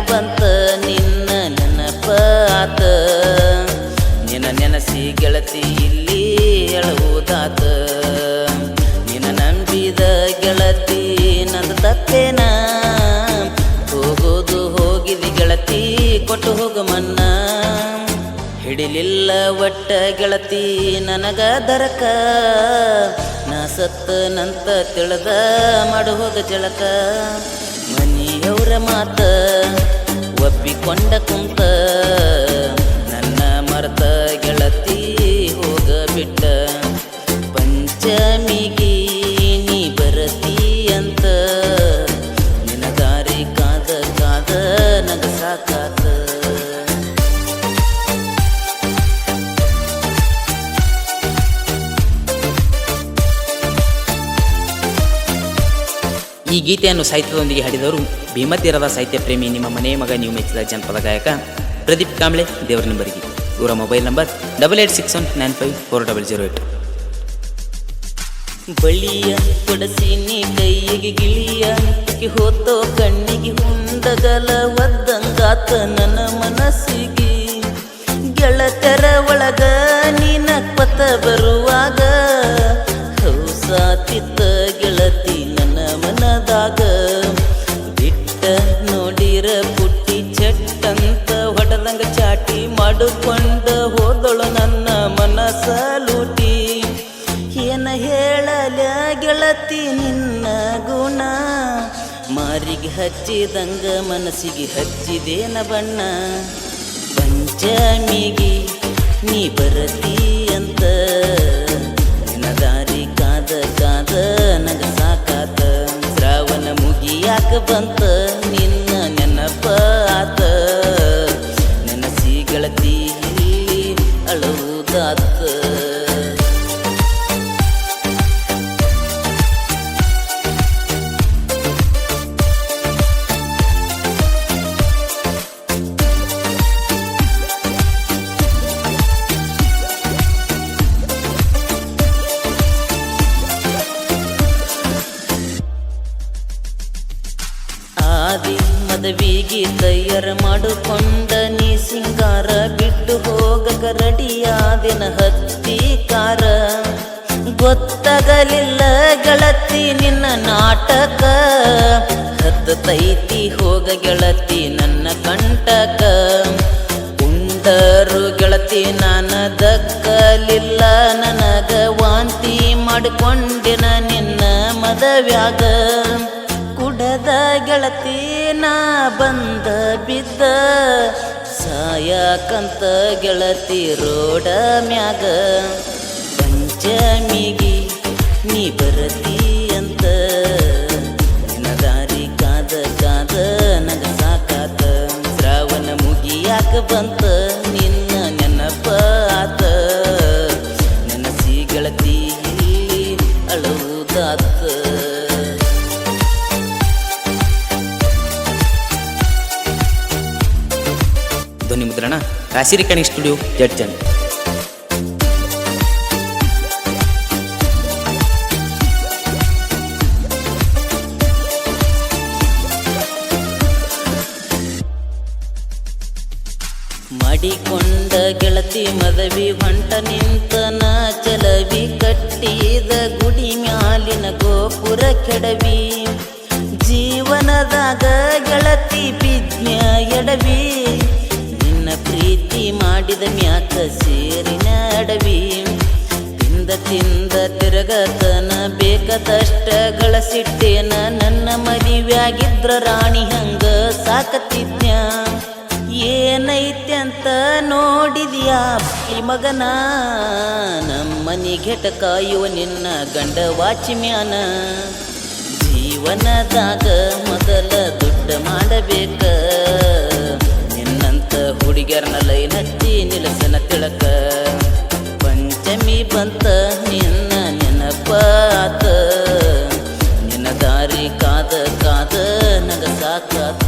ಬಂತ ನಿನ್ನ ನೆನಪ ಆತ ನಿನ್ನ ನೆನಸಿ ಗೆಳತಿ ಇಲ್ಲಿ ಎಳುವುದಾತ ನಿನ್ನ ನಂಬಿದ ಗೆಳತಿ ನಂದು ತಪ್ಪೇನ ಹೋಗೋದು ಹೋಗಿದಿ ಗೆಳತಿ ಕೊಟ್ಟು ಹೋಗು ಮನ್ನ ಹಿಡಿಲಿಲ್ಲ ಒಟ್ಟ ಗೆಳತಿ ನನಗ ದರಕ ನಾ ಸತ್ತ ನಂತ ತಿಳಿದ ಮಾಡು ಹೋಗ ಜಳಕ ಮನೆಯವರ ಮಾತ ಒಪ್ಪಿಕೊಂಡ ಕುಂತ ನನ್ನ ಮರ್ತ ಗೆಳತಿ ಹೋಗ ಬಿಟ್ಟ ಪಂಚಮಿಗಿ ನೀ ಬರತಿ ಅಂತ ನಿನ್ನ ದಾರಿ ಕಾದ ಕಾದ ನಗ ಸಾಕಾತ ಈ ಗೀತೆಯನ್ನು ಸಾಹಿತ್ಯದೊಂದಿಗೆ ಹಾಡಿದವರು ಭೀಮತೀರದ ಸಾಹಿತ್ಯ ಪ್ರೇಮಿ ನಿಮ್ಮ ಮನೆಯ ಮಗ ನೀವು ಮೆಚ್ಚಿದ ಜನಪದ ಗಾಯಕ ಪ್ರದೀಪ್ ಕಾಂಬ್ಳೆ ದೇವರ ನಂಬರಿಗೆ ಇವರ ಮೊಬೈಲ್ ನಂಬರ್ 8861954008 ಬಳಿಯ ಕೊಡಸಿನಿ ಕೈಯಿಗೆ ಗಿಳಿಯ ಹೋತೋ ಕಣ್ಣಿಗೆ ಹುಂದಗಲ ಒದ್ದಂಗಾತ ನನ್ನ ಮನಸ್ಸಿಗೆ ಗೆಳತರ ಒಳಗ ನೀನಕ್ಪತ ಬರುವಾಗ ಹೌಸಾತಿತ್ತ ಗೆಳತಿ ನನ್ನ ಮನದಾಗ ಬಿಟ್ಟ ನೋಡಿರ ಪುಟ್ಟಿ ಚಟ್ಟಂತ ಹೊಡದಂಗ ಚಾಟಿ ಮಾಡಿಕೊಂಡ ಹೋದಳು ನನ್ನ ಮನಸ ಲೂಟಿ ಏನ ಹೇಳಲ ಗೆಳತಿ ನಿನ್ನ ಗುಣ ಮಾರಿಗೆ ಹಚ್ಚಿದಂಗ ಮನಸ್ಸಿಗೆ ಹಚ್ಚಿದೇನ ಬಣ್ಣ ಪಂಚಮಿಗಿ ನೀ ಬರತಿ ಅಂತ ನಿನ್ನ ದಾರಿ ಕಾದ ಕಾದ ನಗ ಸಾಕಾತ ಶ್ರಾವಣ ಮುಗಿಯಾಕ ಬಂತ ನಿನ್ನ ನೆನಪ ಆತ ನೆನಸಿ ಗೆಳತಿ ಇಲ್ಲಿ ಅಳುವುದಾತ ಆದಿ ಮದುವಿಗೆ ತಯಾರ ಮಾಡಿಕೊಂಡ ನೀ ಸಿಂಗಾರ ಬಿಟ್ಟು ಹೋಗಕ ರೆಡಿಯಾದಿನ ಹತ್ತಿ ಕಾರ ಗೊತ್ತಾಗಲಿಲ್ಲ ಗೆಳತಿ ನಿನ್ನ ನಾಟಕ ಹತ್ತೈತಿ ಹೋಗ ಗೆಳತಿ ನನ್ನ ಕಂಟಕ ಉಂಡರು ಗೆಳತಿ ನಾನ ದಕ್ಕಲಿಲ್ಲ ನನಗ ವಾಂತಿ ಮಾಡಿಕೊಂಡಿನ ನಿನ್ನ ಮದವ್ಯಾಗ ಕುಡದ ಗೆಳತಿ ನಾ ಬಂದ ಬಿದ್ದ ಸಾಯಕಂತ ಗೆಳತಿ ರೋಡ ಮ್ಯಾಗ ಪಂಚಮಿಗಿ ನೀ ಬರತಿ ಅಂತ ನಿನ್ನ ದಾರಿ ಕಾದ ಕಾದ ನಗ ಸಾಕಾತ ಶ್ರಾವಣ ಮುಗಿಯಾಕ ಬಂತ ನಿನ್ನ ನೆನಪ ಆತ ನೆನಸಿ ಗೆಳತಿ ಇಲ್ಲಿ ಅಳುವುದಾತ ಧ್ವನಿ ಮುದ್ರಣ ರಾಶಿ ರೆಕಾರ್ಡಿಂಗ್ ಸ್ಟುಡಿಯೋ ಜಡ್ಜನ್ ಮಾಡಿಕೊಂಡ ಗೆಳತಿ ಮದವಿ ಹೊಂಟ ನಿಂತನ ಚಲವಿ ಕಟ್ಟಿದ ಗುಡಿ ಮ್ಯಾಲಿನ ಗೋಪುರ ಕೆಡವಿ ಜೀವನದಾಗ ಗೆಳತಿ ಬಿಜ್ಞ ಎಡವಿ ನಿನ್ನ ಪ್ರೀತಿ ಮಾಡಿದ ಮ್ಯಾಕ ಸೇರಿನ ಅಡವಿ ತಿಂದ ತಿಂದ ತಿರುಗತನ ಬೇಕಾದಷ್ಟ ಗಳಿಸಿಟ್ಟೇನ ನನ್ನ ಮದುವೆಯಾಗಿದ್ರ ರಾಣಿ ಹಂಗ ಸಾಕತಿದ್ನ ಏನೈತೆ ಅಂತ ನೋಡಿದ್ಯಾ ಈ ಮಗನ ನಮ್ಮನಿ ಘೆಟ ಕಾಯುವ ನಿನ್ನ ಗಂಡ ವಾಚ್ಮ್ಯಾನ ಜೀವನದಾಗ ಮೊದಲ ದುಡ್ಡ ಮಾಡಬೇಕ ನಿನ್ನಂತ ಹುಡುಗಿಯರನ ಲೈನ್ ಹಚ್ಚಿ ನಿಲಸನ ತಿಳಕ ಪಂಚಮಿ ಬಂತ ನಿನ್ನ ನೆನಪ ಆತ ನಿನ್ನ ದಾರಿ ಕಾದ ಕಾದ ನಗ ಸಾಕಾತ